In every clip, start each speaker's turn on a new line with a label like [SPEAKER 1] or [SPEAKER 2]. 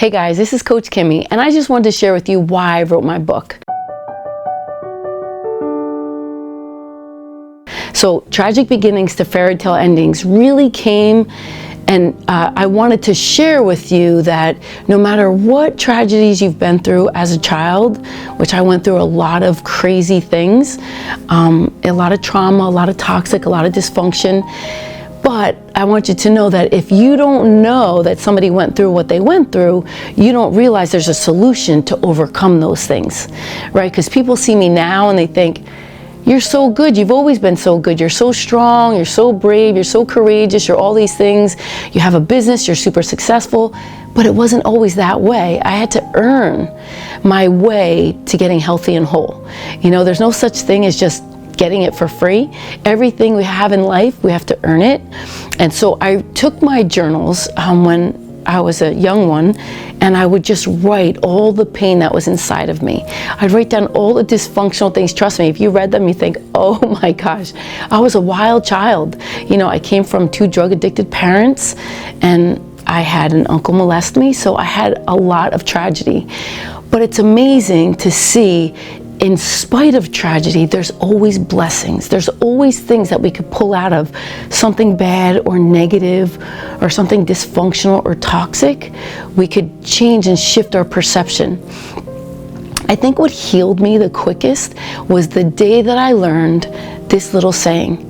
[SPEAKER 1] Hey guys, this is Coach Kimmy, and I just wanted to share with you why I wrote my book. So, tragic beginnings to fairy tale endings really came, and I wanted to share with you that no matter what tragedies you've been through as a child, which I went through a lot of crazy things, a lot of trauma, a lot of toxic, a lot of dysfunction. But I want you to know that if you don't know that somebody went through what they went through, you don't realize there's a solution to overcome those things, right? Because people see me now and they think, you're so good, you've always been so good, you're so strong, you're so brave, you're so courageous, you're all these things, you have a business, you're super successful. But it wasn't always that way. I had to earn my way to getting healthy and whole. You know, there's no such thing as just getting it for free. Everything we have in life, we have to earn it. And so I took my journals when I was a young one, and I would just write all the pain that was inside of me. I'd write down all the dysfunctional things. Trust me, if you read them, you think, oh my gosh, I was a wild child. You know, I came from 2 drug-addicted parents, and I had an uncle molest me, so I had a lot of tragedy. But it's amazing to see, in spite of tragedy, there's always blessings. There's always things that we could pull out of something bad or negative or something dysfunctional or toxic. We could change and shift our perception. I think what healed me the quickest was the day that I learned this little saying: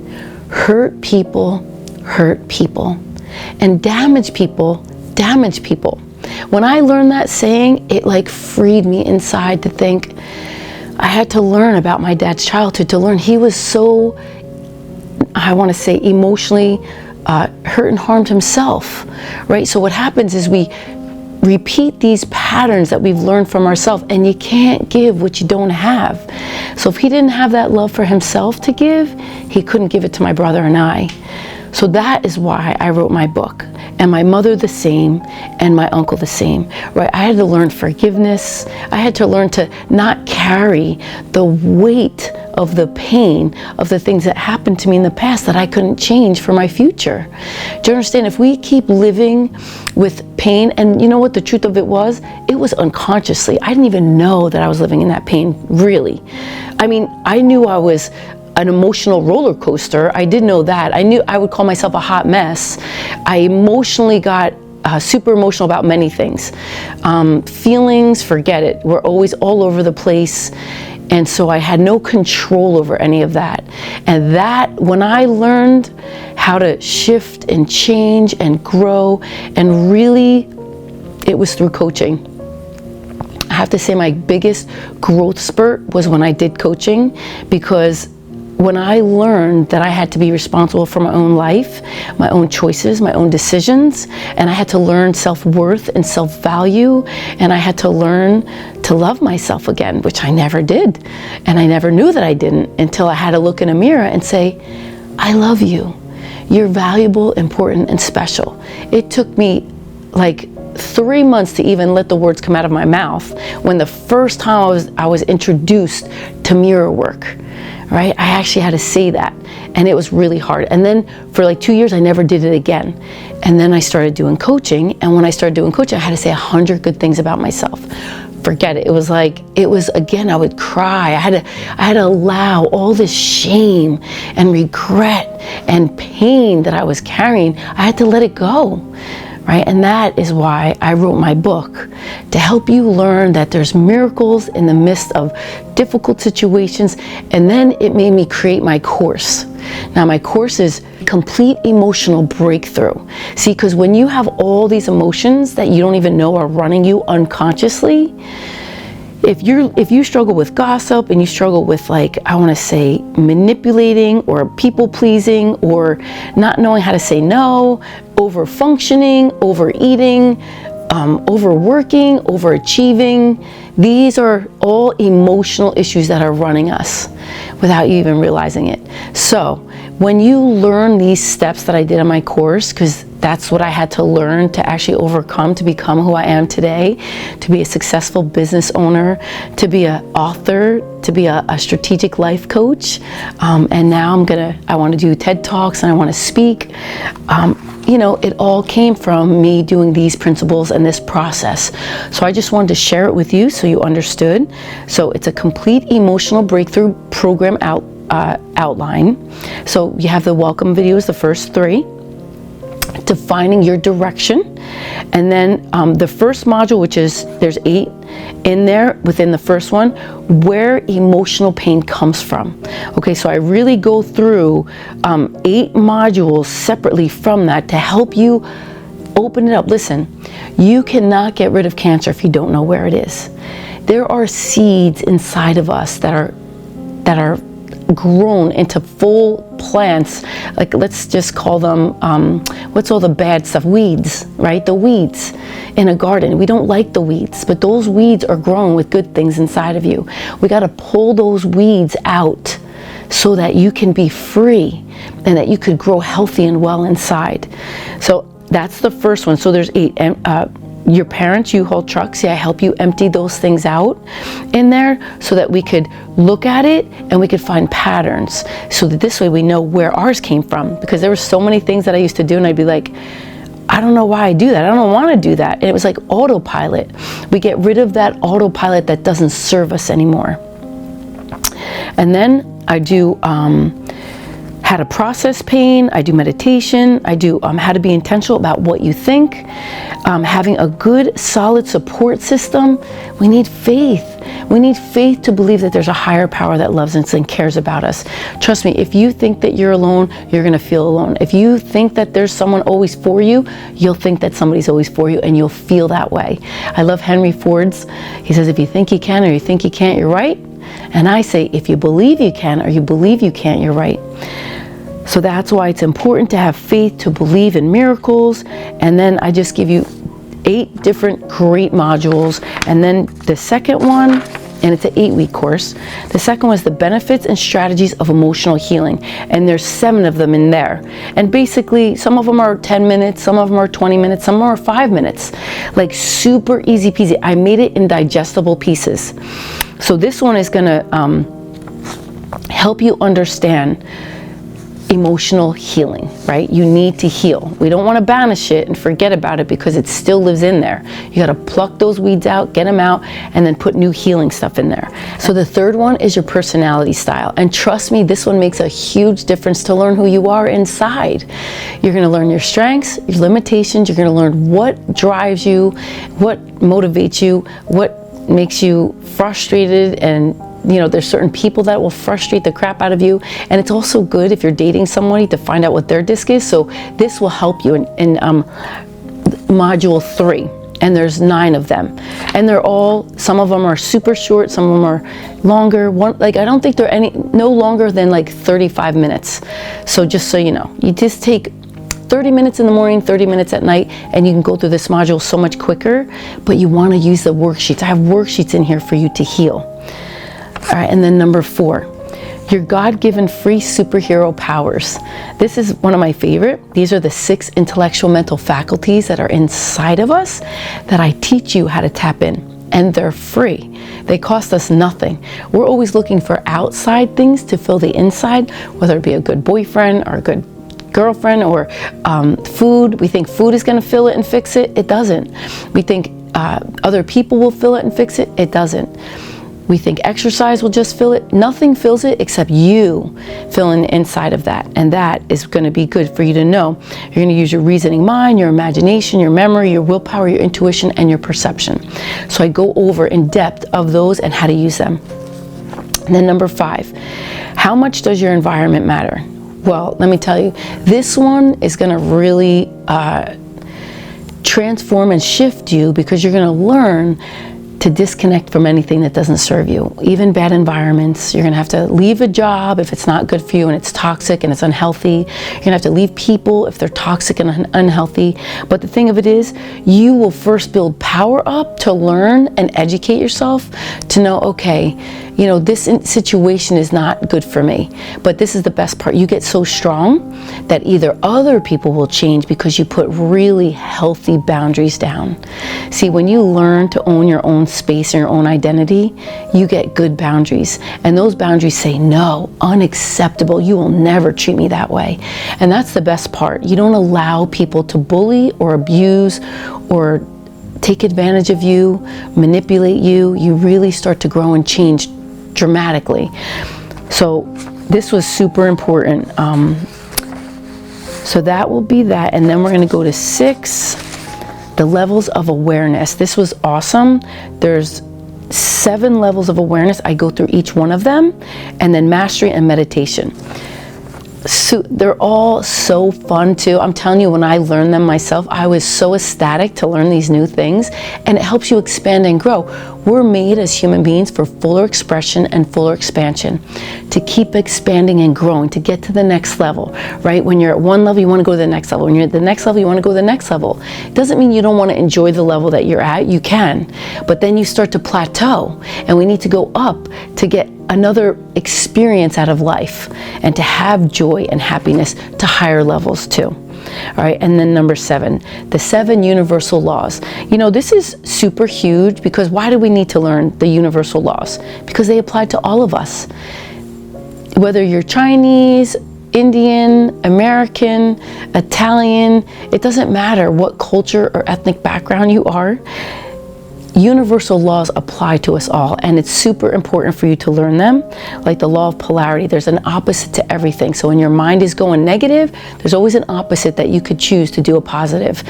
[SPEAKER 1] hurt people, and damage people, damage people. When I learned that saying, it like freed me inside to think, I had to learn about my dad's childhood, to learn he was so, I want to say, emotionally hurt and harmed himself, right? So what happens is we repeat these patterns that we've learned from ourselves, and you can't give what you don't have. So if he didn't have that love for himself to give, he couldn't give it to my brother and I. So that is why I wrote my book. And my mother the same, and my uncle the same, right? I had to learn forgiveness. I had to learn to not carry the weight of the pain of the things that happened to me in the past that I couldn't change for my future. Do you understand? If we keep living with pain, and you know what the truth of it was unconsciously. I didn't even know that I was living in that pain, really. I mean, I knew I was an emotional roller coaster. I did know that. I knew I would call myself a hot mess. I emotionally got super emotional about many things. Feelings, forget it. We're always all over the place. And so I had no control over any of that. And that, when I learned how to shift and change and grow, and really, it was through coaching. I have to say my biggest growth spurt was when I did coaching, because when I learned that I had to be responsible for my own life, my own choices, my own decisions, and I had to learn self-worth and self-value, and I had to learn to love myself again, which I never did. And I never knew that I didn't until I had to look in a mirror and say, I love you. You're valuable, important, and special. It took me like 3 months to even let the words come out of my mouth when the first time I was introduced to mirror work. Right? I actually had to say that, and it was really hard. And then for like 2 years, I never did it again. And then I started doing coaching, and when I started doing coaching, I had to say 100 good things about myself. Forget it. It was again, I would cry. I had to allow all this shame and regret and pain that I was carrying. I had to let it go. Right? And that is why I wrote my book, to help you learn that there's miracles in the midst of difficult situations. And then it made me create my course. Now my course is Complete Emotional Breakthrough. See, because when you have all these emotions that you don't even know are running you unconsciously, if you struggle with gossip, and you struggle with, like, I want to say, manipulating or people pleasing, or not knowing how to say no, over functioning, overeating, overworking, overachieving, these are all emotional issues that are running us without you even realizing it. So when you learn these steps that I did in my course, because that's what I had to learn to actually overcome to become who I am today, to be a successful business owner, to be an author, to be a strategic life coach, and now I want to do TED Talks, and I want to speak. you know, it all came from me doing these principles and this process. So I just wanted to share it with you so you understood. So it's a complete emotional breakthrough program outline. So you have the welcome videos, the first 3, defining your direction, and then the first module, which is, there's 8 in there within the first one, where emotional pain comes from. Okay, so I really go through 8 modules separately from that to help you open it up. Listen, you cannot get rid of cancer if you don't know where it is. There are seeds inside of us that are grown into full plants, like, let's just call them what's all the bad stuff, weeds, right? The weeds in a garden. We don't like the weeds, but those weeds are growing with good things inside of you. We got to pull those weeds out so that you can be free and that you could grow healthy and well inside. So that's the first one. So there's 8. Your parents, U-Haul trucks, I help you empty those things out in there so that we could look at it and we could find patterns, so that this way we know where ours came from. Because there were so many things that I used to do and I'd be like, I don't know why I do that. I don't want to do that. And it was like autopilot. We get rid of that autopilot that doesn't serve us anymore. And then I do how to process pain, I do meditation, I do how to be intentional about what you think, having a good solid support system. We need faith. We need faith to believe that there's a higher power that loves us and cares about us. Trust me, if you think that you're alone, you're going to feel alone. If you think that there's someone always for you, you'll think that somebody's always for you and you'll feel that way. I love Henry Ford's. He says, if you think you can or you think you can't, you're right. And I say, if you believe you can or you believe you can't, you're right. So that's why it's important to have faith, to believe in miracles. And then I just give you 8 different great modules. And then the second one, and it's an 8-week course. The second one is the benefits and strategies of emotional healing. And there's 7 of them in there. And basically, some of them are 10 minutes, some of them are 20 minutes, some are 5 minutes. Like super easy peasy. I made it in digestible pieces. So this one is gonna help you understand emotional healing, right? You need to heal. We don't want to banish it and forget about it because it still lives in there. You got to pluck those weeds out, get them out, and then put new healing stuff in there. So the third one is your personality style. And trust me, this one makes a huge difference to learn who you are inside. You're going to learn your strengths, your limitations. You're going to learn what drives you, what motivates you, what makes you frustrated, and you know, there's certain people that will frustrate the crap out of you. And it's also good if you're dating somebody to find out what their disc is. So this will help you in module 3. And there's 9 of them. And they're all, some of them are super short, some of them are longer. I don't think they're no longer than like 35 minutes. So just so you know, you just take 30 minutes in the morning, 30 minutes at night, and you can go through this module so much quicker. But you want to use the worksheets. I have worksheets in here for you to heal. All right, and then number 4, your God-given free superhero powers. This is one of my favorite. These are the 6 intellectual mental faculties that are inside of us that I teach you how to tap in. And they're free. They cost us nothing. We're always looking for outside things to fill the inside, whether it be a good boyfriend or a good girlfriend or food. We think food is going to fill it and fix it. It doesn't. We think other people will fill it and fix it. It doesn't. We think exercise will just fill it. Nothing fills it except you filling the inside of that. And that is going to be good for you to know. You're going to use your reasoning mind, your imagination, your memory, your willpower, your intuition, and your perception. So I go over in depth of those and how to use them. And then number 5, how much does your environment matter? Well, let me tell you, this one is going to really transform and shift you, because you're going to learn to disconnect from anything that doesn't serve you, even bad environments. You're gonna have to leave a job if it's not good for you and it's toxic and it's unhealthy. You're gonna have to leave people if they're toxic and unhealthy. But the thing of it is, you will first build power up to learn and educate yourself to know, okay, you know, this situation is not good for me. But this is the best part. You get so strong that either other people will change because you put really healthy boundaries down. See, when you learn to own your own space and your own identity, you get good boundaries. And those boundaries say, no, unacceptable. You will never treat me that way. And that's the best part. You don't allow people to bully or abuse or take advantage of you, manipulate you. You really start to grow and change dramatically. So this was super important. So that will be that. And then we're going to go to 6, the levels of awareness. This was awesome. There's 7 levels of awareness. I go through each one of them, and then mastery and meditation. So they're all so fun too. I'm telling you, when I learned them myself, I was so ecstatic to learn these new things, and it helps you expand and grow. We're made as human beings for fuller expression and fuller expansion, to keep expanding and growing, to get to the next level, right? When you're at one level, you want to go to the next level. When you're at the next level, you want to go to the next level. It doesn't mean you don't want to enjoy the level that you're at. You can, but then you start to plateau, and we need to go up to get another experience out of life and to have joy and happiness to higher levels too. All right, and then number 7, the 7 universal laws. You know, this is super huge, because why do we need to learn the universal laws? Because they apply to all of us. Whether you're Chinese, Indian, American, Italian, it doesn't matter what culture or ethnic background you are. Universal laws apply to us all, and it's super important for you to learn them. Like the law of polarity, there's an opposite to everything. So when your mind is going negative, there's always an opposite that you could choose to do a positive.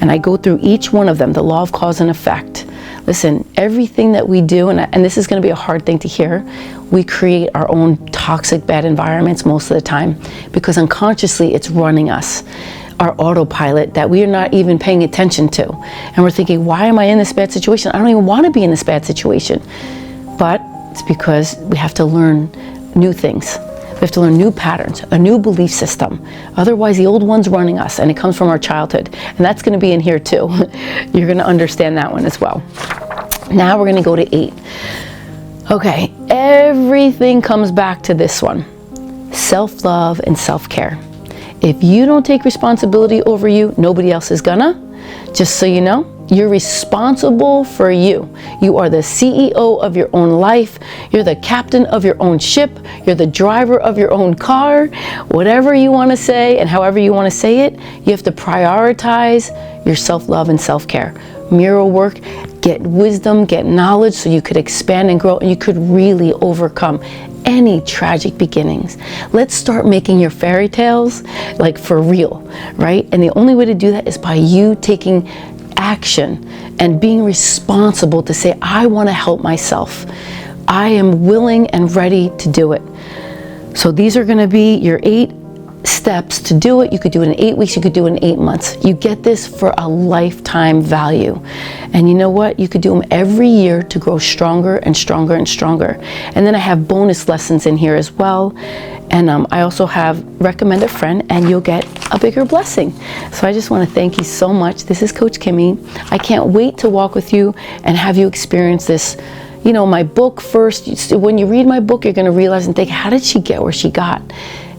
[SPEAKER 1] And I go through each one of them, the law of cause and effect. Listen, everything that we do, and this is going to be a hard thing to hear, we create our own toxic, bad environments most of the time, because unconsciously it's running us. Our autopilot that we are not even paying attention to. And we're thinking, why am I in this bad situation? I don't even want to be in this bad situation. But it's because we have to learn new things. We have to learn new patterns, a new belief system. Otherwise, the old one's running us, and it comes from our childhood. And that's going to be in here too. You're going to understand that one as well. Now we're going to go to 8. Okay, everything comes back to this one. Self-love and self-care. If you don't take responsibility over you, nobody else is gonna. Just so you know, you're responsible for you. You are the CEO of your own life. You're the captain of your own ship. You're the driver of your own car. Whatever you want to say and however you want to say it, you have to prioritize your self-love and self-care. Mirror work, get wisdom, get knowledge, so you could expand and grow, and you could really overcome any tragic beginnings. Let's start making your fairy tales like for real, right? And the only way to do that is by you taking action and being responsible to say, I want to help myself. I am willing and ready to do it. So these are going to be your 8 steps to do it. You could do it in 8 weeks, you could do it in 8 months. You get this for a lifetime value. And you know what? You could do them every year to grow stronger and stronger and stronger. And then I have bonus lessons in here as well. And I also have recommend a friend, and you'll get a bigger blessing. So I just want to thank you so much. This is Coach Kimmy. I can't wait to walk with you and have you experience this. You know, my book first, when you read my book, you're going to realize and think, how did she get where she got?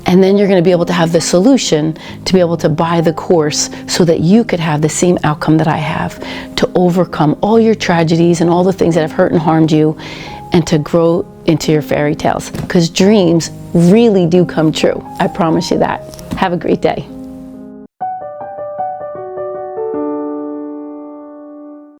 [SPEAKER 1] And then you're going to be able to have the solution to be able to buy the course so that you could have the same outcome that I have, to overcome all your tragedies and all the things that have hurt and harmed you, and to grow into your fairy tales. Because dreams really do come true. I promise you that. Have a great day.